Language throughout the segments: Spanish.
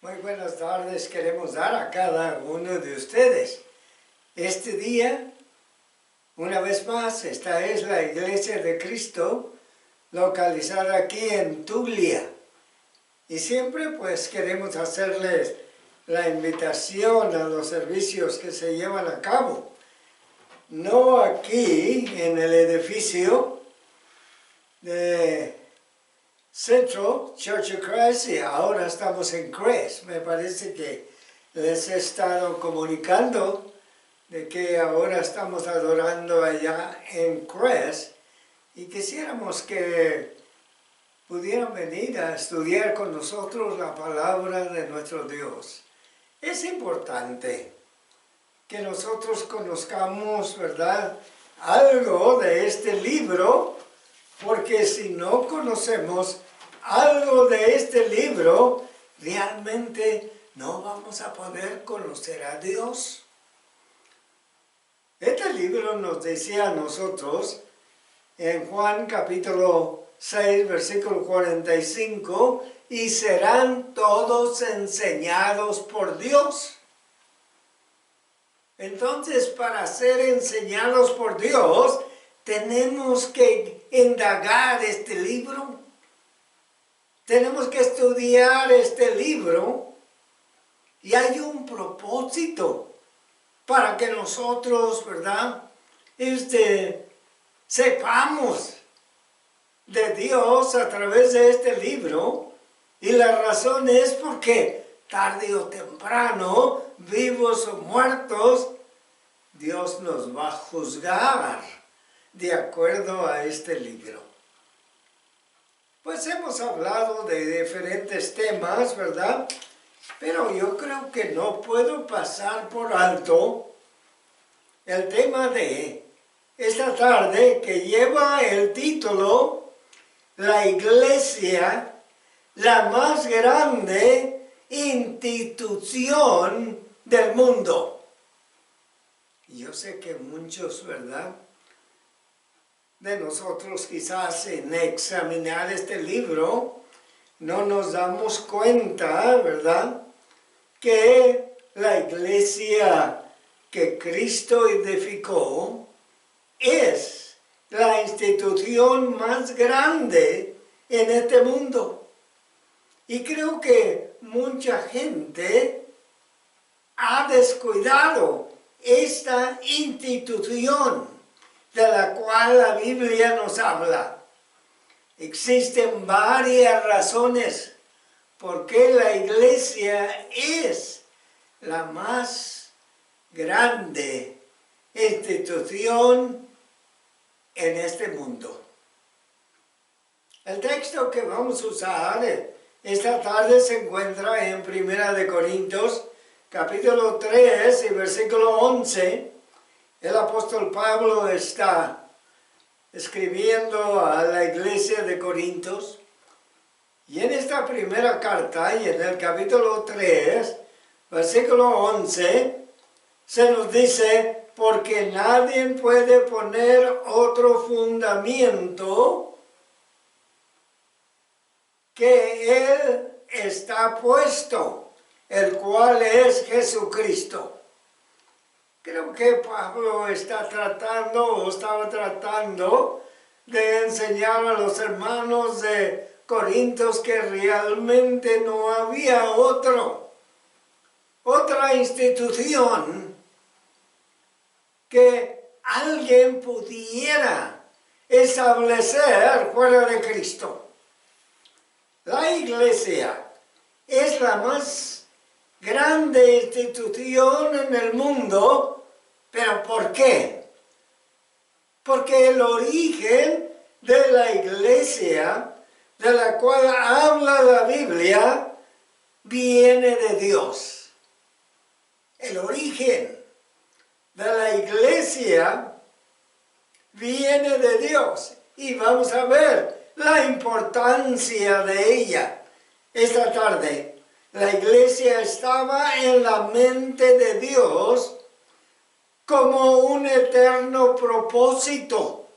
Muy buenas tardes queremos dar a cada uno de ustedes. Este día, una vez más, esta es la Iglesia de Cristo, localizada aquí en Tuglia. Y siempre pues queremos hacerles la invitación a los servicios que se llevan a cabo. No aquí en el edificio de Central Church of Christ, y ahora estamos en Crest. Me parece que les he estado comunicando de que ahora estamos adorando allá en Crest y quisiéramos que pudieran venir a estudiar con nosotros la palabra de nuestro Dios. Es importante que nosotros conozcamos, ¿verdad?, algo de este libro, porque si no conocemos algo de este libro, realmente no vamos a poder conocer a Dios. Este libro nos decía a nosotros, en Juan capítulo 6, versículo 45, y serán todos enseñados por Dios. Entonces, para ser enseñados por Dios, tenemos que indagar este libro. Tenemos que estudiar este libro. Y hay un propósito para que nosotros, ¿verdad?, sepamos de Dios a través de este libro. Y la razón es porque tarde o temprano, vivos o muertos, Dios nos va a juzgar de acuerdo a este libro. Pues hemos hablado de diferentes temas, ¿verdad? Pero yo creo que no puedo pasar por alto el tema de esta tarde, que lleva el título La Iglesia, la más grande institución del mundo. Y yo sé que muchos, ¿verdad?, de nosotros quizás en examinar este libro no nos damos cuenta, ¿verdad?, que la iglesia que Cristo edificó es la institución más grande en este mundo. Y creo que mucha gente ha descuidado esta institución de la cual la Biblia nos habla. Existen varias razones por qué la iglesia es la más grande institución en este mundo. El texto que vamos a usar esta tarde se encuentra en 1 Corintios, capítulo 3 y versículo 11. El apóstol Pablo está escribiendo a la iglesia de Corintios. Y en esta primera carta, y en el capítulo 3, versículo 11, se nos dice: porque nadie puede poner otro fundamento que Él está puesto, el cual es Jesucristo. Creo que Pablo estaba tratando de enseñar a los hermanos de Corintios que realmente no había otra institución que alguien pudiera establecer fuera de Cristo. La iglesia es la más grande institución en el mundo, pero ¿por qué? Porque el origen de la iglesia, de la cual habla la Biblia, viene de Dios. El origen de la iglesia viene de Dios. Y vamos a ver la importancia de ella esta tarde. La iglesia estaba en la mente de Dios como un eterno propósito.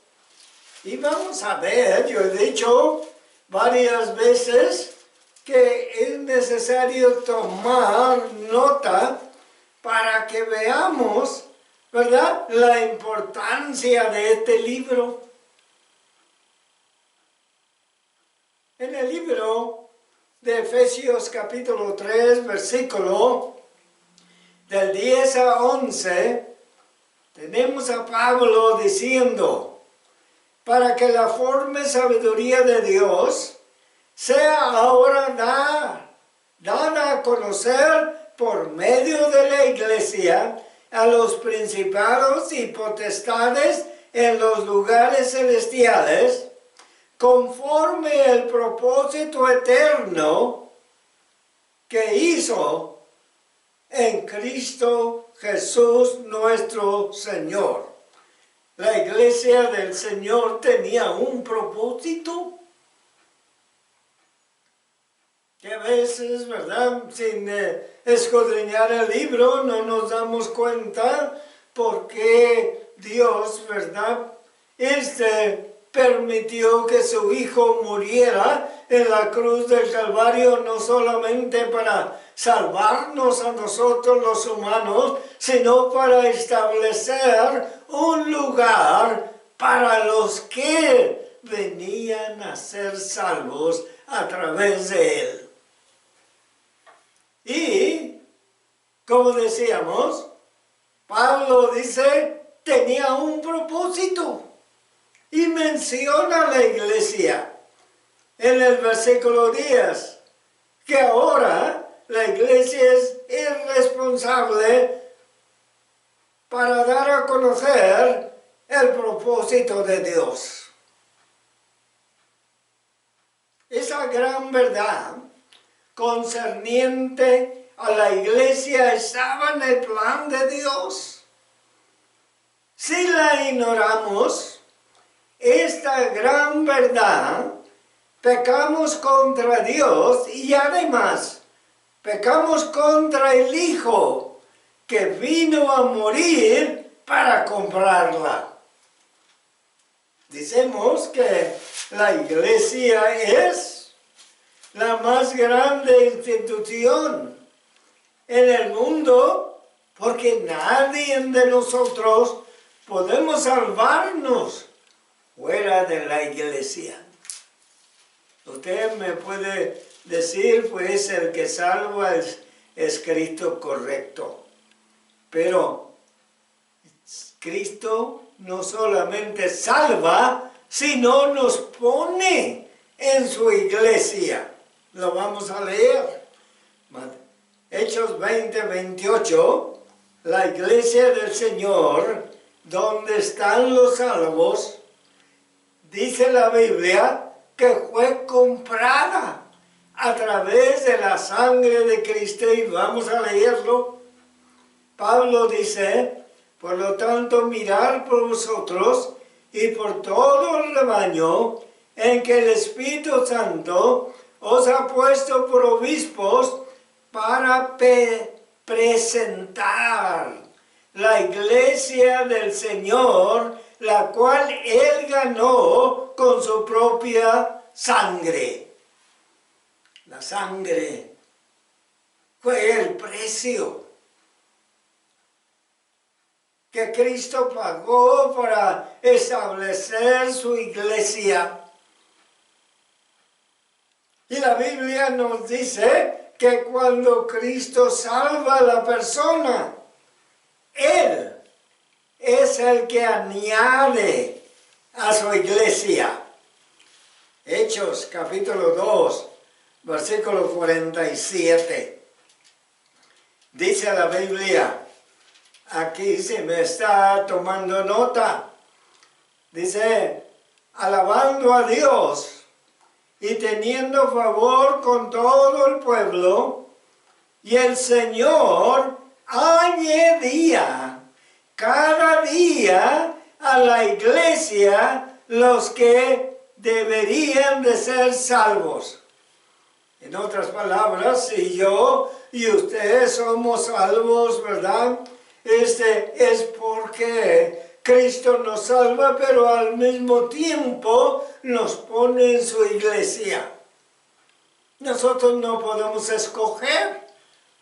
Y vamos a ver, yo he dicho varias veces que es necesario tomar nota para que veamos, ¿verdad?, la importancia de este libro. En el libro de Efesios capítulo 3, versículo del 10 a 11, tenemos a Pablo diciendo: para que la forma sabiduría de Dios sea ahora dada a conocer por medio de la iglesia a los principados y potestades en los lugares celestiales, conforme el propósito eterno que hizo en Cristo Jesús nuestro Señor. La iglesia del Señor tenía un propósito que a veces, ¿verdad?, sin escudriñar el libro no nos damos cuenta por qué Dios, ¿verdad?, permitió que su Hijo muriera en la cruz del Calvario, no solamente para salvarnos a nosotros los humanos, sino para establecer un lugar para los que venían a ser salvos a través de Él. Y, como decíamos, Pablo dice, tenía un propósito. Y menciona a la iglesia en el versículo 10, que ahora la iglesia es responsable para dar a conocer el propósito de Dios. Esa gran verdad concerniente a la iglesia estaba en el plan de Dios. Si la ignoramos, esta gran verdad, pecamos contra Dios y además pecamos contra el Hijo que vino a morir para comprarla. Decimos que la iglesia es la más grande institución en el mundo, porque nadie de nosotros podemos salvarnos fuera de la iglesia. Usted me puede decir, pues el que salva es Cristo, correcto. Pero Cristo no solamente salva, sino nos pone en su iglesia. Lo vamos a leer. Hechos 20, 28, la iglesia del Señor, donde están los salvos, dice la Biblia que fue comprada a través de la sangre de Cristo, y vamos a leerlo. Pablo dice, por lo tanto, mirad por vosotros y por todo el rebaño en que el Espíritu Santo os ha puesto por obispos para presentar la iglesia del Señor, la cual Él ganó con su propia sangre. La sangre fue el precio que Cristo pagó para establecer su iglesia. Y la Biblia nos dice que cuando Cristo salva a la persona, Él es el que añade a su iglesia. Hechos capítulo 2, versículo 47. Dice la Biblia, aquí se me está tomando nota, dice, alabando a Dios y teniendo favor con todo el pueblo, y el Señor añadía cada día a la iglesia los que deberían de ser salvos. En otras palabras, si yo y ustedes somos salvos, ¿verdad? Es porque Cristo nos salva, pero al mismo tiempo nos pone en su iglesia. nosotros no podemos escoger.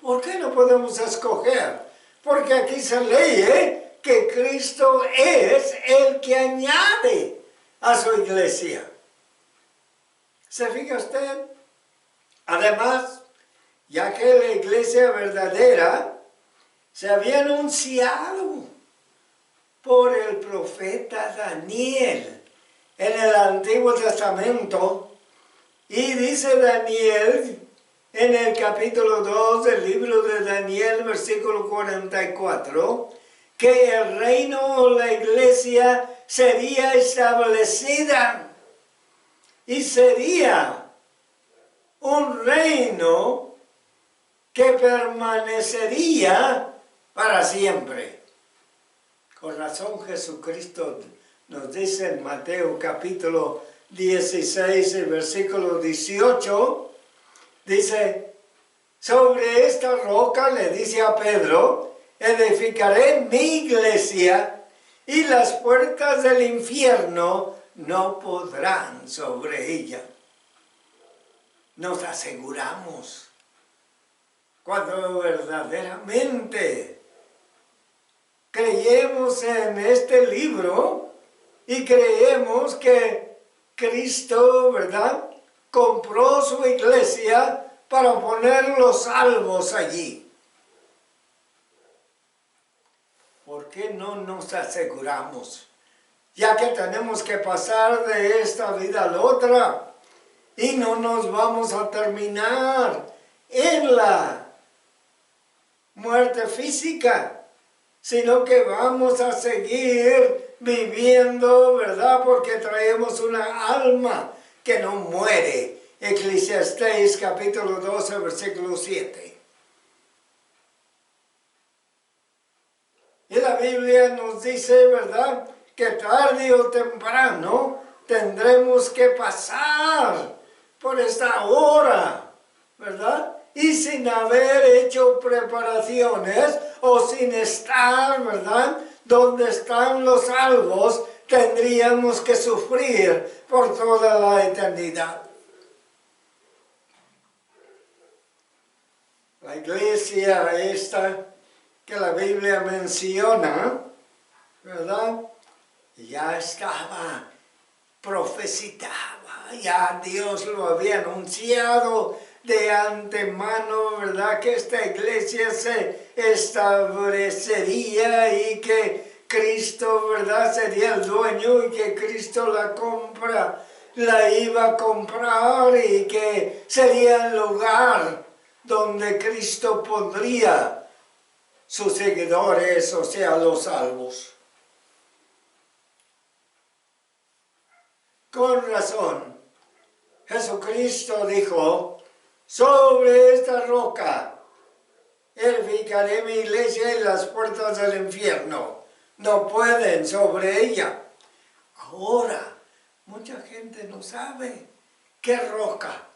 ¿Por qué no podemos escoger? Porque aquí se lee que Cristo es el que añade a su iglesia. ¿Se fija usted? Además, ya que la iglesia verdadera se había anunciado por el profeta Daniel en el Antiguo Testamento, y dice Daniel en el capítulo 2 del libro de Daniel, versículo 44, que el reino o la iglesia sería establecida y sería un reino que permanecería para siempre. Con razón Jesucristo nos dice en Mateo capítulo 16, el versículo 18, dice, sobre esta roca, le dice a Pedro, edificaré mi iglesia y las puertas del infierno no podrán sobre ella. Nos aseguramos, cuando verdaderamente creemos en este libro y creemos que Cristo, ¿verdad?, compró su iglesia para poner los salvos allí. ¿Por qué no nos aseguramos? Ya que tenemos que pasar de esta vida a la otra y no nos vamos a terminar en la muerte física, sino que vamos a seguir viviendo, ¿verdad? Porque traemos una alma que no muere. Eclesiastés capítulo 12, versículo 7. Y la Biblia nos dice, ¿verdad?, que tarde o temprano tendremos que pasar por esta hora, ¿verdad? Y sin haber hecho preparaciones o sin estar, ¿verdad?, donde están los salvos, tendríamos que sufrir por toda la eternidad. La iglesia esta que la Biblia menciona, ¿verdad?, ya estaba profetizada, ya Dios lo había anunciado de antemano, ¿verdad?, que esta iglesia se establecería y que Cristo, ¿verdad?, sería el dueño y que Cristo la iba a comprar y que sería el lugar donde Cristo pondría sus seguidores, o sea, los salvos. Con razón, Jesucristo dijo, sobre esta roca edificaré mi iglesia y las puertas del infierno no pueden sobre ella. Ahora, mucha gente no sabe qué roca.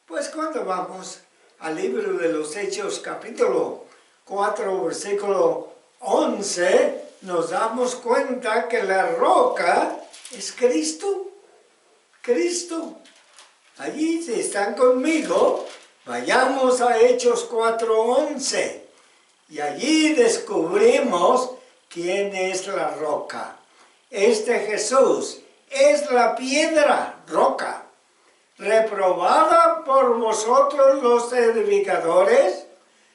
Pues cuando vamos al libro de los Hechos, capítulo 4, versículo 11, nos damos cuenta que la roca es Cristo. Cristo. Allí, si están conmigo, vayamos a Hechos 4:11 y allí descubrimos quién es la roca. Este Jesús es la piedra, roca, reprobada por vosotros los edificadores,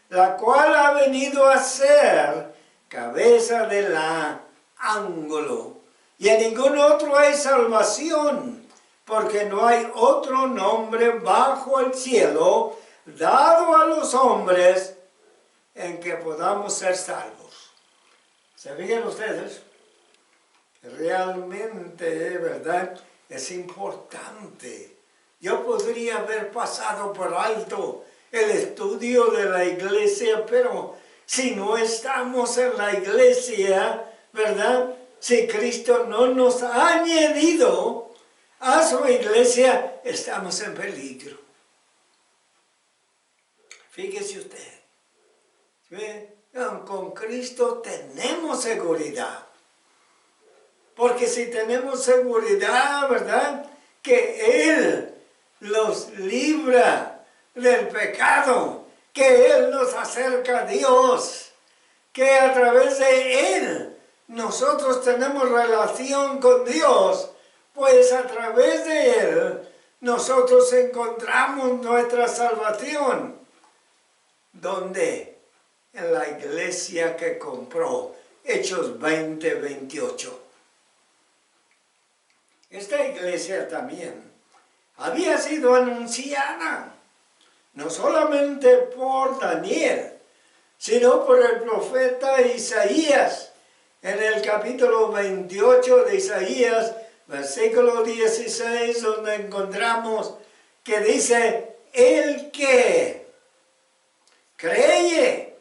la cual ha venido a ser cabeza de la ángulo. Y en ningún otro hay salvación, porque no hay otro nombre bajo el cielo dado a los hombres en que podamos ser salvos. ¿Se fijan ustedes? Realmente, ¿verdad?, es importante. Yo podría haber pasado por alto el estudio de la iglesia, pero si no estamos en la iglesia, ¿verdad?, si Cristo no nos ha añadido a su iglesia, estamos en peligro. Fíjese usted, ¿ve? Con Cristo tenemos seguridad. Porque si tenemos seguridad, ¿verdad?, que Él los libra del pecado, que Él nos acerca a Dios, que a través de Él nosotros tenemos relación con Dios, pues a través de Él nosotros encontramos nuestra salvación. ¿Dónde? En la iglesia que compró, Hechos 20:28. Esta iglesia también había sido anunciada, no solamente por Daniel, sino por el profeta Isaías, en el capítulo 28 de Isaías, versículo 16, donde encontramos que dice, el que cree,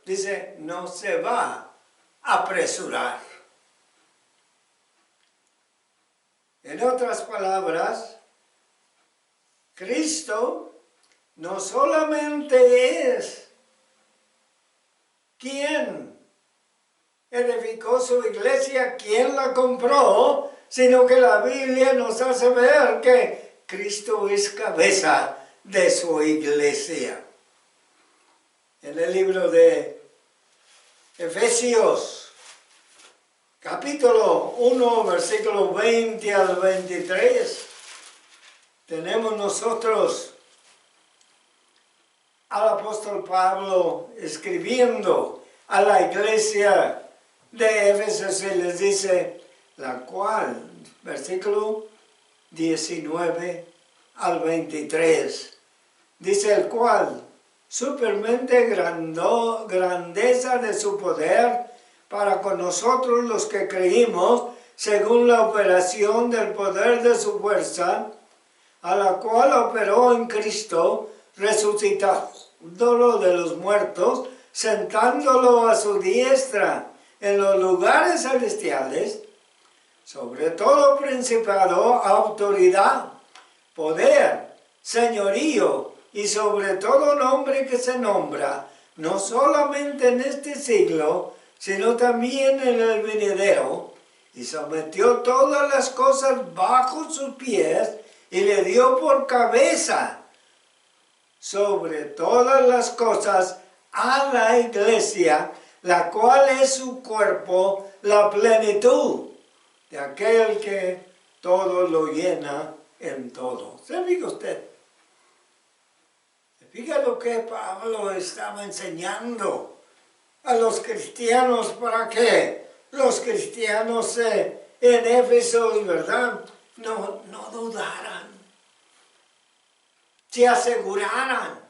dice, no se va a apresurar. En otras palabras, Cristo no solamente es quien edificó su iglesia, quien la compró, sino que la Biblia nos hace ver que Cristo es cabeza de su iglesia. En el libro de Efesios, capítulo 1, versículo 20 al 23, tenemos nosotros al apóstol Pablo escribiendo a la iglesia de Éfeso y les dice, la cual, versículo 19 al 23, dice el cual, supermente grandeza de su poder para con nosotros los que creímos, según la operación del poder de su fuerza, a la cual operó en Cristo, resucitándolo de los muertos, sentándolo a su diestra en los lugares celestiales, sobre todo principado, autoridad, poder, señorío, y sobre todo nombre que se nombra, no solamente en este siglo, sino también en el venidero, y sometió todas las cosas bajo sus pies, y le dio por cabeza sobre todas las cosas a la iglesia, la cual es su cuerpo, la plenitud de aquel que todo lo llena en todo. ¿Se fija usted? Fíjate lo que Pablo estaba enseñando a los cristianos para que los cristianos en Éfeso, ¿verdad? No dudaran, se aseguraran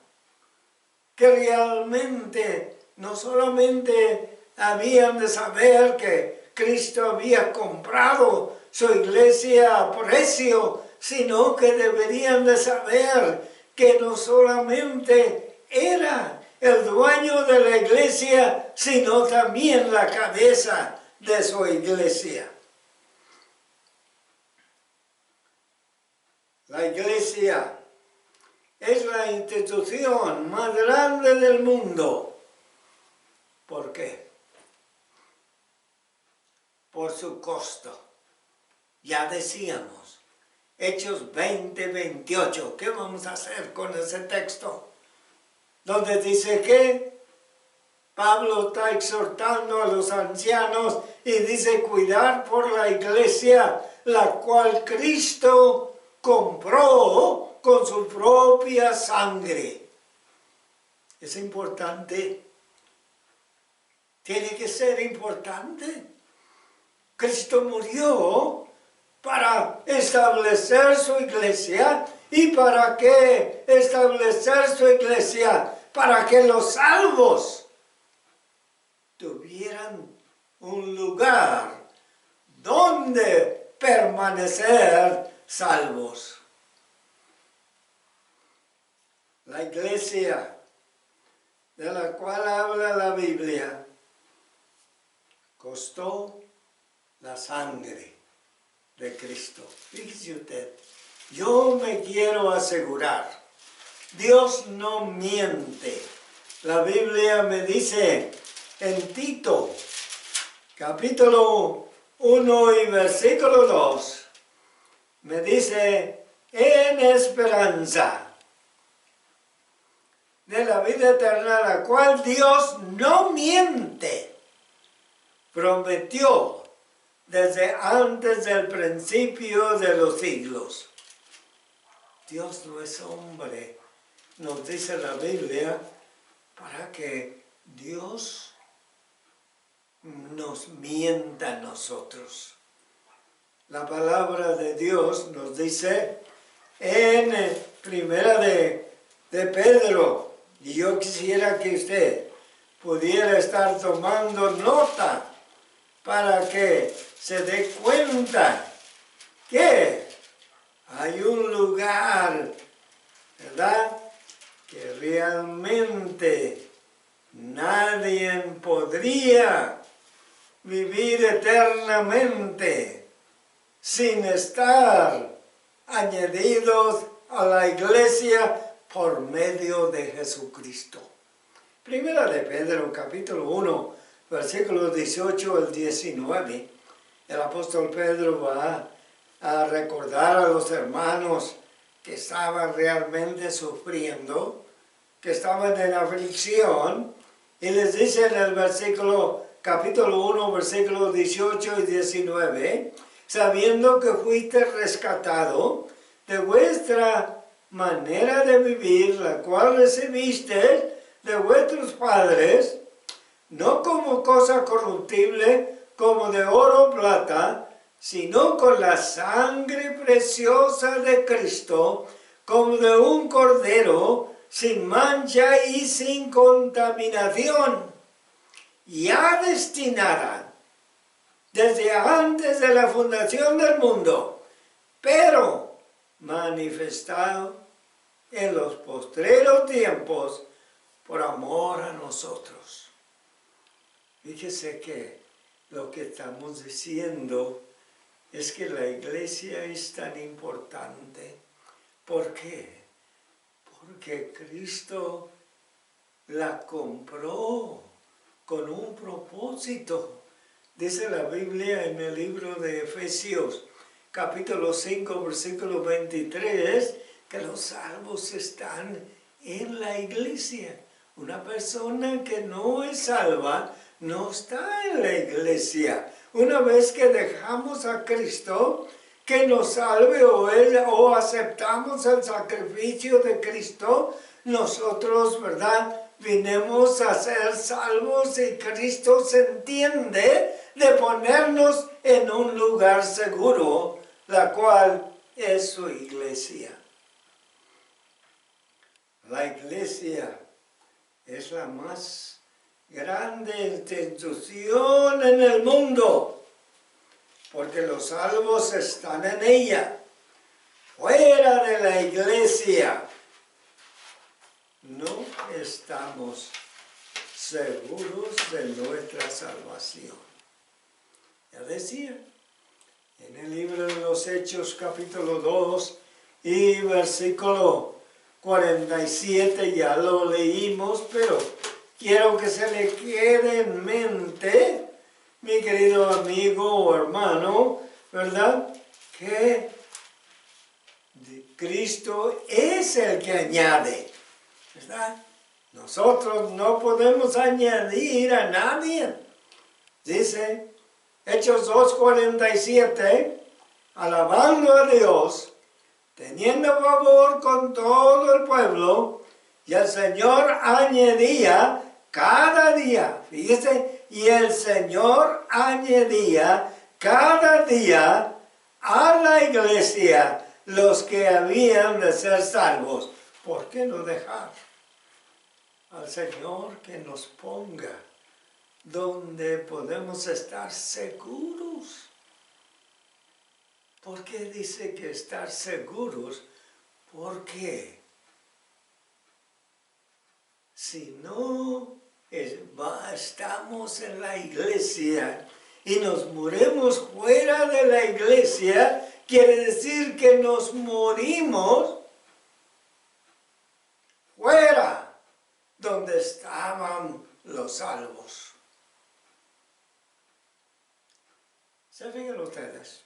que realmente no solamente habían de saber que Cristo había comprado su iglesia a precio, sino que deberían de saber que no solamente era el dueño de la iglesia, sino también la cabeza de su iglesia. La iglesia es la institución más grande del mundo. ¿Por qué? Por su costo. Ya decíamos, Hechos 20:28. ¿Qué vamos a hacer con ese texto? Donde dice que Pablo está exhortando a los ancianos y dice cuidar por la iglesia, la cual Cristo compró con su propia sangre. Es importante. Tiene que ser importante. Cristo murió para establecer su iglesia. ¿Y para qué establecer su iglesia? Para que los salvos tuvieran un lugar donde permanecer salvos. La iglesia de la cual habla la Biblia costó la sangre de Cristo. Fíjese usted, yo me quiero asegurar, Dios no miente. La Biblia me dice en Tito, capítulo 1 y versículo 2, me dice, en esperanza de la vida eterna, la cual Dios no miente, prometió desde antes del principio de los siglos. Dios no es hombre, nos dice la Biblia, para que Dios nos mienta a nosotros. La palabra de Dios nos dice en primera de Pedro, y yo quisiera que usted pudiera estar tomando nota para que se dé cuenta que hay un lugar, ¿verdad?, que realmente nadie podría vivir eternamente sin estar añadidos a la iglesia por medio de Jesucristo. Primera de Pedro, capítulo 1, versículos 18 al 19, el apóstol Pedro va a recordar a los hermanos que estaban realmente sufriendo, que estaban en aflicción, y les dice en el capítulo 1, versículos 18 y 19, sabiendo que fuiste rescatado de vuestra manera de vivir, la cual recibiste de vuestros padres, no como cosa corruptible, como de oro o plata, sino con la sangre preciosa de Cristo, como de un cordero, sin mancha y sin contaminación, ya destinada desde antes de la fundación del mundo, pero manifestado en los postreros tiempos por amor a nosotros. Fíjese que lo que estamos diciendo es que la iglesia es tan importante. ¿Por qué? Porque Cristo la compró con un propósito. Dice la Biblia en el libro de Efesios, capítulo 5, versículo 23, que los salvos están en la iglesia. Una persona que no es salva no está en la iglesia. Una vez que dejamos a Cristo que nos salve o aceptamos el sacrificio de Cristo, nosotros, ¿verdad?, vinimos a ser salvos, y Cristo se entiende de ponernos en un lugar seguro, la cual es su iglesia. La iglesia es la más grande institución en el mundo, porque los salvos están en ella. Fuera de la iglesia no estamos seguros de nuestra salvación. Ya decía, en el libro de los Hechos, capítulo 2 y versículo 47, ya lo leímos, pero quiero que se le quede en mente, mi querido amigo o hermano, ¿verdad?, que Cristo es el que añade, ¿verdad? Nosotros no podemos añadir a nadie. Dice Hechos 2:47, alabando a Dios, teniendo favor con todo el pueblo, y el Señor añadía cada día, fíjese, y el Señor añadía cada día a la iglesia los que habían de ser salvos. ¿Por qué no dejar al Señor que nos ponga donde podemos estar seguros? ¿Por qué dice que estar seguros? Porque si no estamos en la iglesia y nos morimos fuera de la iglesia, quiere decir que nos morimos fuera donde estaban los salvos. ¿Se fijan ustedes?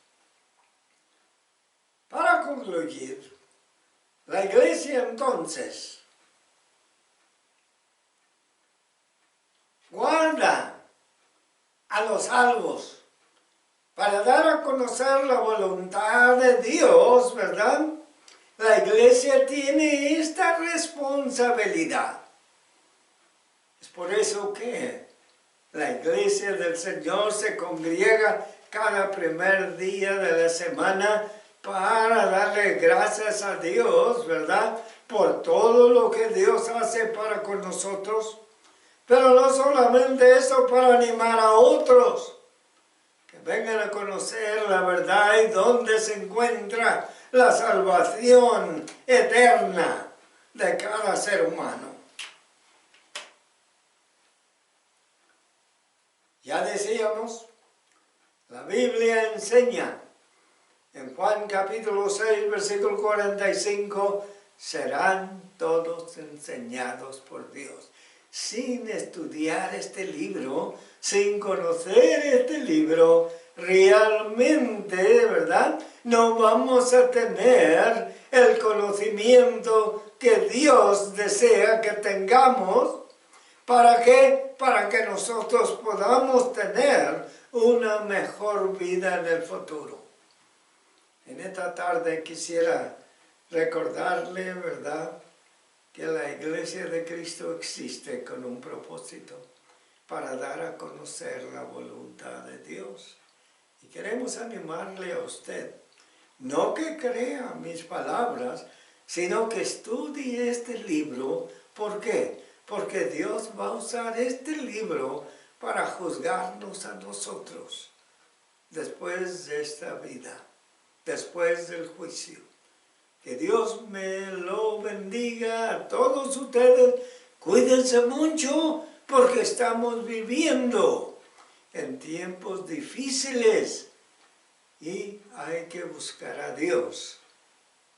Para concluir, la iglesia entonces a los salvos, para dar a conocer la voluntad de Dios, ¿verdad? La iglesia tiene esta responsabilidad. Es por eso que la iglesia del Señor se congrega cada primer día de la semana para darle gracias a Dios, ¿verdad? Por todo lo que Dios hace para con nosotros. Pero no solamente eso, para animar a otros que vengan a conocer la verdad y dónde se encuentra la salvación eterna de cada ser humano. Ya decíamos, la Biblia enseña en Juan capítulo 6, versículo 45, serán todos enseñados por Dios. Sin estudiar este libro, sin conocer este libro, realmente, ¿verdad?, no vamos a tener el conocimiento que Dios desea que tengamos. ¿Para qué? Para que nosotros podamos tener una mejor vida en el futuro. En esta tarde quisiera recordarle, ¿verdad?, que la Iglesia de Cristo existe con un propósito, para dar a conocer la voluntad de Dios. Y queremos animarle a usted, no que crea mis palabras, sino que estudie este libro. ¿Por qué? Porque Dios va a usar este libro para juzgarnos a nosotros después de esta vida, después del juicio. Que Dios me lo bendiga a todos ustedes. Cuídense mucho porque estamos viviendo en tiempos difíciles y hay que buscar a Dios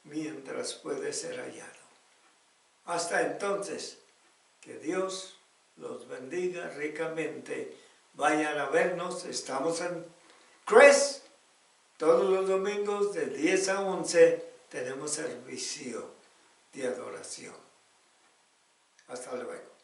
mientras puede ser hallado. Hasta entonces, que Dios los bendiga ricamente. Vayan a vernos, estamos en Cres todos los domingos de 10 a 11. Tenemos servicio de adoración. Hasta luego.